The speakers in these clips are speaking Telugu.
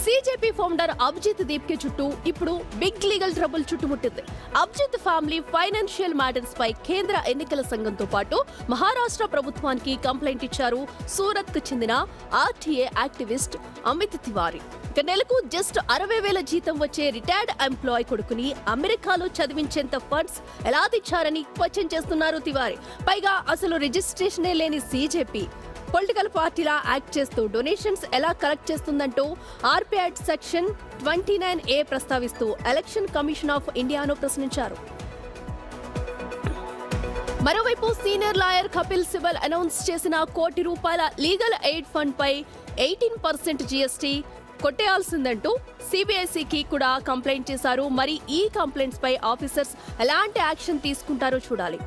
సీజేపీ ఫౌండర్ అభిజిత్ దీప్కే చుట్టూ ఇప్పుడు బిగ్ లీగల్ ట్రబుల్ చుట్టుముట్టింది. అభిజిత్ ఫ్యామిలీ ఫైనాన్షియల్ మ్యాటర్స్ పై కేంద్ర ఎన్నికల సంఘంతో పాటు మహారాష్ట్ర ప్రభుత్వానికి కంప్లైంట్ ఇచ్చారు సూరత్ కు చెందిన ఆర్టీఏ యాక్టివిస్ట్ అమిత్ తివారీ. నెలకు జస్ట్ 60,000 జీతం వచ్చే రిటైర్డ్ ఎంప్లాయ్ కొడుకుని అమెరికాలో చదివించేంత ఫండ్స్ ఎలా తెచ్చారని క్వశ్చన్ చేస్తున్నారు తివారీ. పైగా అసలు రిజిస్ట్రేషనే లేని సీజేపీ పొలిటికల్ పార్టీలా యాక్ట్ చేస్తూ డొనేషన్స్ ఎలా కలెక్ట్ చేస్తుందంటూ ఆర్పీ యాక్ట్ సెక్షన్ 29A ప్రస్తావిస్తూ ఎలక్షన్ కమిషన్ ఆఫ్ ఇండియాను ప్రశ్నించారు. మరోవైపు senior lawyer Kapil Sibal announce చేసిన ₹1 కోటి లీగల్ ఎయిడ్ ఫండ్ పై 18% జీఎస్టీ కొట్టేయాల్సిందంటూ సిబిఐసికి కూడా కంప్లైంట్ చేశారు. మరి ఈ కంప్లైంట్స్ పై ఆఫీసర్స్ ఎలాంటి యాక్షన్ తీసుకుంటారో చూడాలి.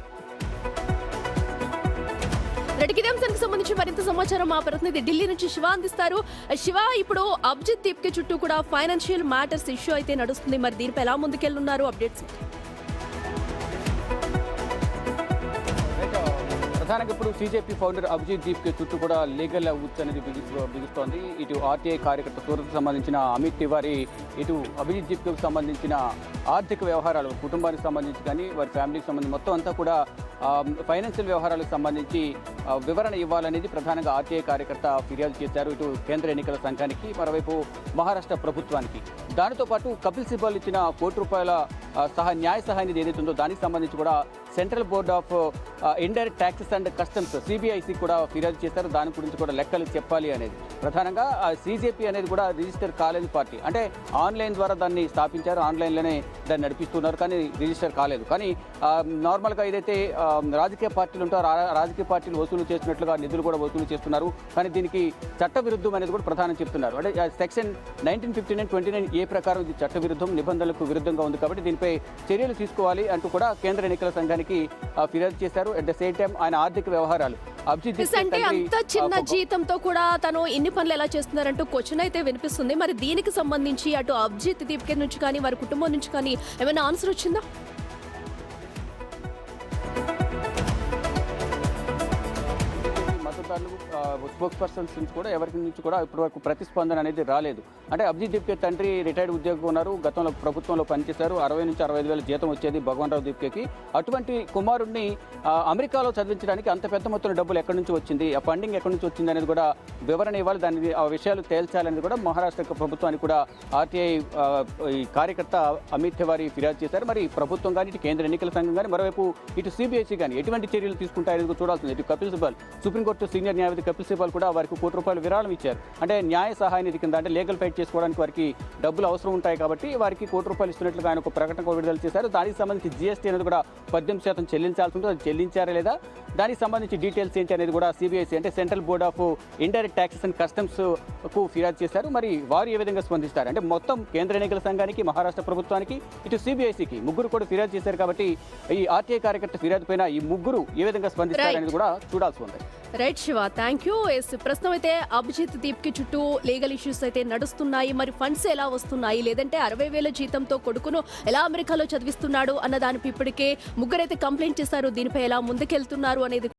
ఇదే అంశానికి సంబంధించి మరింత సమాచారం మా ప్రతినిధి ఢిల్లీ నుంచి శివ అందిస్తారు. శివ, ఇప్పుడు అభిజిత్ దీప్కే చుట్టూ కూడా ఫైనాన్షియల్ మ్యాటర్స్ ఇష్యూ అయితే నడుస్తుంది. మరి దీనిపై ఎలా ముందుకెళ్తున్నారు? అప్డేట్స్ ప్రధానంగా ఇప్పుడు సీజేపీ ఫౌండర్ అభిజిత్ దీప్కే చుట్టూ కూడా లీగల్ ఉచ్ అనేది బిగుస్తోంది. ఇటు ఆర్టీఐ కార్యకర్త సూరత్కు సంబంధించిన అమిత్ తివారీ, ఇటు అభిజిత్ దీప్కేకు సంబంధించిన ఆర్థిక వ్యవహారాలు, కుటుంబానికి సంబంధించి కానీ వారి ఫ్యామిలీకి సంబంధించి మొత్తం అంతా కూడా ఫైనాన్షియల్ వ్యవహారాలకు సంబంధించి వివరణ ఇవ్వాలనేది ప్రధానంగా ఆర్టీఐ కార్యకర్త ఫిర్యాదు చేశారు ఇటు కేంద్ర ఎన్నికల సంఘానికి, మరోవైపు మహారాష్ట్ర ప్రభుత్వానికి. దానితో పాటు కపిల్ సిబల్ ఇచ్చిన ₹1 న్యాయ సహాయం ఏదైతే ఉందో దానికి సంబంధించి కూడా central board of indirect taxes and customs CBIC కూడా ఫిర్యాదు చేశారు. దాని గురించి కూడా లెక్కలు చెప్పాలి అనేది. ప్రధానంగా సీజేపీ అనేది కూడా రిజిస్టర్ కాలేని పార్టీ, అంటే ఆన్లైన్ ద్వారా దాన్ని స్థాపించారు, ఆన్లైన్లోనే దాన్ని నడిపిస్తున్నారు, కానీ రిజిస్టర్ కాలేదు. కానీ నార్మల్గా ఏదైతే రాజకీయ పార్టీలు ఉంటారో రాజకీయ పార్టీలు వసూలు చేస్తున్నట్లుగా నిధులు కూడా వసూలు చేస్తున్నారు. కానీ దీనికి చట్టవిరుద్ధం అనేది కూడా ప్రధానం చెప్తున్నారు. అంటే సెక్షన్ 1959, 29A ప్రకారం ఇది చట్టవిరుద్ధం, నిబంధనలకు విరుద్ధంగా ఉంది. కాబట్టి దీనిపై చర్యలు తీసుకోవాలి అంటూ కూడా కేంద్ర ఎన్నికల సంఘానికి ఫిర్యాదు చేశారు. అట్ ద సేమ్ టైం ఆయన ఆర్థిక వ్యవహారాలు అంటే అంత చిన్న జీతంతో కూడా తను ఇన్ని పనులు ఎలా చేస్తున్నారంటూ క్వశ్చన్ అయితే వినిపిస్తుంది. మరి దీనికి సంబంధించి అటు అభిజిత్ దీప్కే నుంచి కానీ వారి కుటుంబం నుంచి కానీ ఏమైనా ఆన్సర్ వచ్చిందా? స్పోక్స్ పర్సన్స్ నుంచి కూడా ఎవరి నుంచి కూడా ఇప్పటివరకు ప్రతిస్పందన అనేది రాలేదు. అంటే అభిజిత్ దీప్కే తండ్రి రిటైర్డ్ ఉద్యోగి ఉన్నారు, గతంలో ప్రభుత్వంలో పనిచేశారు, 60 నుంచి 65,000 జీతం వచ్చేది భగవాన్ దీప్కేకి. అటువంటి కుమారుడిని అమెరికాలో చదివించడానికి అంత పెద్ద మొత్తం డబ్బులు ఎక్కడి నుంచి వచ్చింది, ఆ ఫండింగ్ ఎక్కడి నుంచి వచ్చింది అనేది కూడా వివరణ ఇవ్వాలి, దాని ఆ విషయాలు తేల్చాలనేది కూడా మహారాష్ట్ర ప్రభుత్వానికి కూడా ఆర్టీఐ కార్యకర్త అమిత్ తివారీ ఫిర్యాదు చేశారు. మరి ప్రభుత్వం కానీ, ఇటు కేంద్ర ఎన్నికల సంఘం కానీ, మరోవైపు ఇటు సిబిఐసి కానీ ఎటువంటి చర్యలు తీసుకుంటారనేది చూడాల్సింది. ఇటు కపిల్ సిబల్ సుప్రీంకోర్టు సీనియర్ న్యాయవాది కపిల్ సిబల్ కూడా వారికి ₹1 విరాళం ఇచ్చారు. అంటే న్యాయ సహాయ నిధి కింద, అంటే లీగల్ ఫైట్ చేసుకోవడానికి వారికి డబ్బులు అవసరం ఉంటాయి కాబట్టి వారికి ₹1 ఇస్తున్నట్లుగా ఆయన ఒక ప్రకటన విడుదల చేశారు. దానికి సంబంధించి జీఎస్టీ అనేది కూడా 18% చెల్లించాల్సి ఉంటుంది. అది చెల్లించారా లేదా, దానికి సంబంధించి డీటెయిల్స్ ఏంటి అనేది కూడా సిబిఐసి అంటే central board of indirect taxes and customs కు ఫిర్యాదు చేశారు. మరి వారు ఏ విధంగా స్పందిస్తారు అంటే మొత్తం కేంద్ర ఎన్నికల సంఘానికి, మహారాష్ట్ర ప్రభుత్వానికి, ఇటు సిబిఐసికి ముగ్గురు కూడా ఫిర్యాదు చేశారు. కాబట్టి ఈ ఆర్టీఐ కార్యకర్త ఫిర్యాదు పైన ఈ ముగ్గురు ఏ విధంగా స్పందిస్తారు అనేది కూడా చూడాల్సి ఉంది. Right Shiva, thank you. ప్రస్తుతం అయితే అభిజిత్ దీప్కే చుట్టూ లీగల్ ఇష్యూస్ అయితే నడుస్తున్నాయి. మరి ఫండ్స్ ఎలా వస్తున్నాయి, లేదంటే 60,000 జీతంతో కొడుకును ఎలా అమెరికాలో చదివిస్తున్నాడు అన్న దానిపై ఇప్పటికే ముగ్గురైతే కంప్లైంట్ చేశారు. దీనిపై ఎలా ముందుకెళ్తున్నారు అనేది